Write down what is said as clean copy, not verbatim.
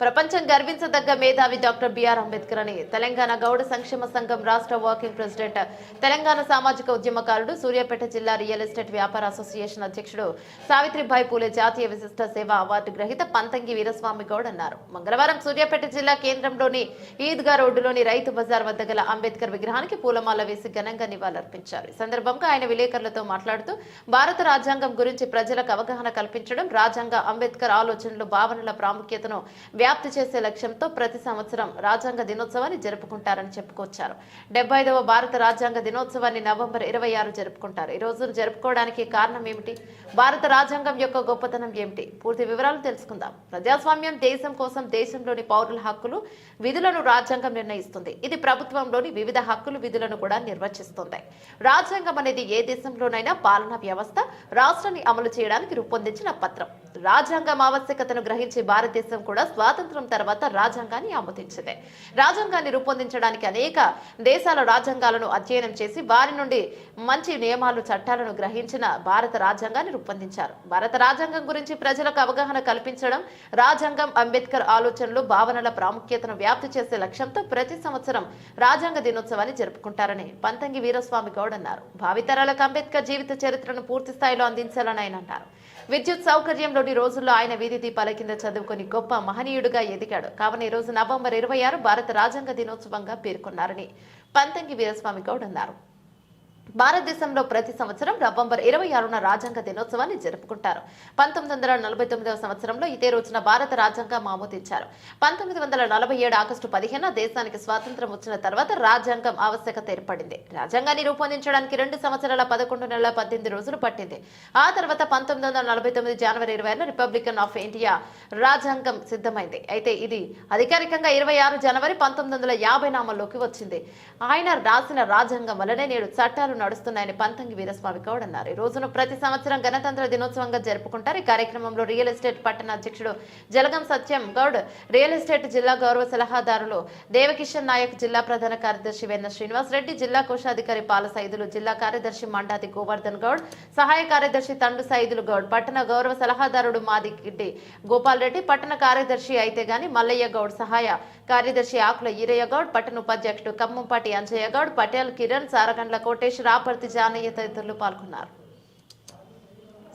ప్రపంచం గర్వించదగ్గ మేధావి డాక్టర్ బిఆర్ అంబేద్కర్ అని తెలంగాణ గౌడ సంక్షేమ సంఘం రాష్ట్ర వర్కింగ్ ప్రెసిడెంట్, తెలంగాణ సామాజిక ఉద్యమకారుడు, సూర్యాపేట జిల్లా రియల్ ఎస్టేట్ వ్యాపార అసోసియేషన్ అధ్యక్షుడు, సావిత్రిబాయి పూలే జాతీయ విశిష్ట సేవా అవార్డు గ్రహీత పంతంగి వీరస్వామి గౌడ్ అన్నారు. మంగళవారం సూర్యాపేట జిల్లా కేంద్రంలోని ఈద్గా రోడ్డులోని రైతు బజార్ వద్ద గల అంబేద్కర్ విగ్రహానికి పూలమాల వేసి ఘనంగా నివాళులర్పించారు. ఈ సందర్భంగా ఆయన విలేకరులతో మాట్లాడుతూ భారత రాజ్యాంగం గురించి ప్రజలకు అవగాహన కల్పించడం, రాజ్యాంగ అంబేద్కర్ ఆలోచనలు, భావనల ప్రాముఖ్యతను వ్యాప్తి చేసే లక్ష్యంతో ప్రతి సంవత్సరం రాజ్యాంగ దినోత్సవాన్ని జరుపుకుంటారని చెప్పుకొచ్చారు. 75వ భారత రాజ్యాంగ దినోత్సవాన్ని నవంబర్ 26 జరుపుకుంటారు. ఈ రోజును జరుపుకోవడానికి కారణం ఏమిటి? భారత రాజ్యాంగం యొక్క గొప్పతనం ఏమిటి? పూర్తి వివరాలు తెలుసుకుందాం. ప్రజాస్వామ్యం దేశం కోసం దేశంలోని పౌరుల హక్కులు, విధులను రాజ్యాంగం నిర్ణయిస్తుంది. ఇది ప్రభుత్వంలోని వివిధ హక్కులు, విధులను కూడా నిర్వచిస్తుంది. రాజ్యాంగం అనేది ఏ దేశంలోనైనా పాలనా వ్యవస్థ, రాష్ట్రాన్ని అమలు చేయడానికి రూపొందించిన పత్రం. రాజ్యాంగం ఆవశ్యకతను గ్రహించి భారతదేశం కూడా స్వాతంత్రం తర్వాత రాజ్యాంగాన్ని ఆమోదించింది. రాజ్యాంగాన్ని రూపొందించడానికి అనేక దేశాల రాజ్యాంగాలను అధ్యయనం చేసి వారి నుండి మంచి నియమాలు, చట్టాలను గ్రహించిన భారత రాజ్యాంగాన్ని రూపొందించారు. భారత రాజ్యాంగం గురించి ప్రజలకు అవగాహన కల్పించడం, రాజ్యాంగం అంబేద్కర్ ఆలోచనలు, భావనల ప్రాముఖ్యతను వ్యాప్తి చేసే లక్ష్యంతో ప్రతి సంవత్సరం రాజ్యాంగ దినోత్సవాన్ని జరుపుకుంటారని పంతంగి వీరస్వామి గౌడ్ అన్నారు. భావితరాలకు అంబేద్కర్ జీవిత చరిత్రను పూర్తి స్థాయిలో అందించాలని ఆయన అన్నారు. విద్యుత్ సౌకర్యంలోని రోజుల్లో ఆయన వీధి దీపాల కింద చదువుకొని గొప్ప మహనీయుడిగా ఎదిగాడు. కావున ఈ రోజు నవంబర్ 26 భారత రాజ్యాంగ దినోత్సవంగా పేర్కొన్నారని పంతంగి వీరస్వామి గౌడ్ అన్నారు. భారతదేశంలో ప్రతి సంవత్సరం నవంబర్ 26న రాజ్యాంగ దినోత్సవాన్ని జరుపుకుంటారు. 1949వ సంవత్సరంలో ఇదే రోజున భారత రాజ్యాంగం ఆమోదించారు. 1947 ఆగస్టు 15న దేశానికి స్వాతంత్రం వచ్చిన తర్వాత రాజ్యాంగం ఆవశ్యకత ఏర్పడింది. రాజ్యాంగాన్ని రూపొందించడానికి 2 సంవత్సరాల 11 నెలల 18 రోజులు పట్టింది. ఆ తర్వాత 1949 జనవరి 26న రిపబ్లికన్ ఆఫ్ ఇండియా రాజ్యాంగం సిద్ధమైంది. అయితే ఇది అధికారికంగా 26 జనవరి 1950 అమల్లోకి వచ్చింది. ఆయన రాసిన రాజ్యాంగం వల్లనే నేడు చట్టాలు నడుస్తున్నాయని పంతంగి వీరస్వామి గౌడ్ అన్నారు. ఈ రోజును ప్రతి సంవత్సరం గణతంత్ర దినోత్సవంగా జరుపుకుంటారు. ఈ కార్యక్రమంలో రియల్ ఎస్టేట్ పట్టణ అధ్యక్షుడు జలగం సత్యం గౌడ్, రియల్ ఎస్టేట్ జిల్లా గౌరవ సలహాదారులు దేవకిషన్ నాయక్, జిల్లా ప్రధాన కార్యదర్శి వెన్న శ్రీనివాస్ రెడ్డి, జిల్లా కోశాధికారి పాల సైదులు, జిల్లా కార్యదర్శి మండాది గోవర్ధన్ గౌడ్, సహాయ కార్యదర్శి తండు సైదులు గౌడ్, పట్టణ గౌరవ సలహాదారుడు మాదిగిడ్డి గోపాల్ రెడ్డి, పట్టణ కార్యదర్శి అయితే గాని మల్లయ్య గౌడ్, సహాయ కార్యదర్శి ఆకుల ఈరయ్య గౌడ్, పట్టణ ఉపాధ్యక్షుడు ఖమ్మంపాటి అంజయ్య గౌడ్, పటేల్ కిరణ్, సారగండ్ల కోటేష్, రాపర్తి జానయ్య తదితరులు పాల్గొన్నారు.